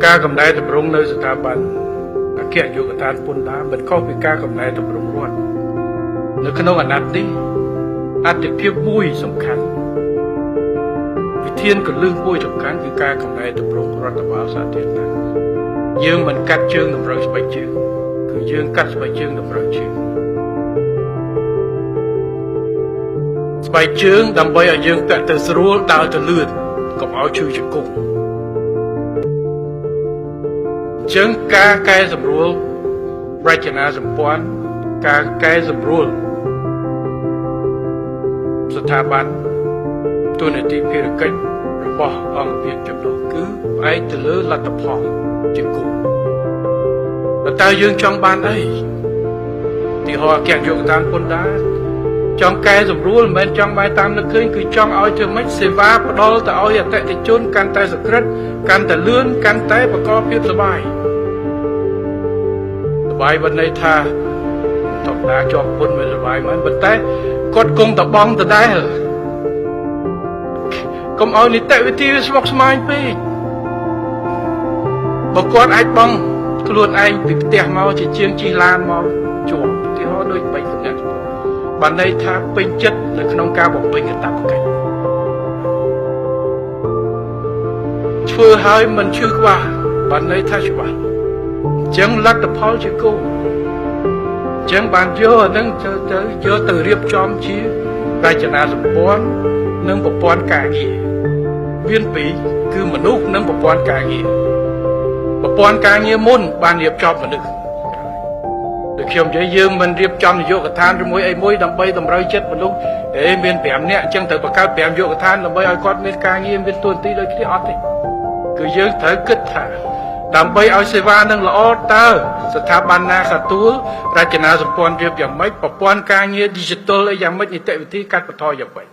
ការកំណែតម្រង់នៅស្ថាប័នអគ្គនាយកដ្ឋានពន្ធដារមិនខុសពីការកំណែតម្រង់រដ្ឋនៅក្នុងអាណត្តិនេះអត្ថិភាពមួយសំខាន់វិធានកលឹះមួយសំខាន់គឺការកំណែតម្រង់រដ្ឋបាលសាធារណៈយើងមិនកាត់ជើងតម្រូវស្បែកជើងគឺយើងកាត់ស្បែកជើងតម្រូវជើងស្បែកជើងដើម្បីឲ្យយើងពាក់ទៅស្រួលដើរទៅលឿនកុំឲ្យឈឺជង្គង់ចឹងការកែសម្រួលរចនាសម្ព័ន្ធការកែសម្រួលស្ថាប័នទូនាទីភារកិច្ចរបស់អង្គភាពចំណុះគឺផ្អែកទៅលើលទ្ធផលជាគោលតើយើងចង់បានអីទីហោអគ្គនាយកដ្ឋានពន្ធដារចង់កែសម្រួលមិនមែនចង់បានតាមនឹកឃើញគឺចង់ឲ្យធ្វើម៉េចសេវាផ្ដល់ទៅឲ្យអតិថិជនកាន់តែសក្រិតកាន់តែលឿនកាន់តែប្រកបភាពសប្បាយមិនន័យថាធម្មតាជាប់ពន្ធមិនសប្បាយមែនប៉ុន្តែគាត់គង់តបងដដែលកុំឲ្យនីតិវិធីវាស្មុគស្មាញពេកបើគាត់អាចបងខ្លួនឯងពីផ្ទះមកជាជាងជិះឡានមកជួបឧទាហរណ៍ដូច3គណៈបានន័យថាពេញចិត្តនៅក្នុងការបំពេញកាតព្វកិច្ចធ្វើឲ្យមិនឈឺក្បាលបានន័យថាច្បាស់ចឹងលទ្ធផលជាគោលចឹងបានយកអានឹងយកទៅរៀបចំជារចនាសម្ព័ន្ធនិងប្រព័ន្ធការងារមានពីរគឺមនុស្សនិងប្រព័ន្ធការងារមុនបានរៀបចំមនុស្សដូចខ្ញុំនិយាយយើងមិនរៀបចំនយោបាយកឋានជាមួយអីមួយដើម្បីតម្រូវចិត្តមនុស្សមាន5នាក់អញ្ចឹងត្រូវបង្កើត5នយោបាយកឋានដើម្បីឲ្យគាត់មានការងារមានទួនាទីដូចគ្នាអត់ទេគឺយើងត្រូវគិតថាដើម្បីឲ្យសេវានឹងល្អតើស្ថាប័នណាក៏ទួលរចនាសម្ព័ន្ធរៀបយ៉ាងម៉េចប្រព័ន្ធការងារ digital យ៉ាងម៉េចនីតិវិធីកាត់បន្ថយយ៉ាងម៉េច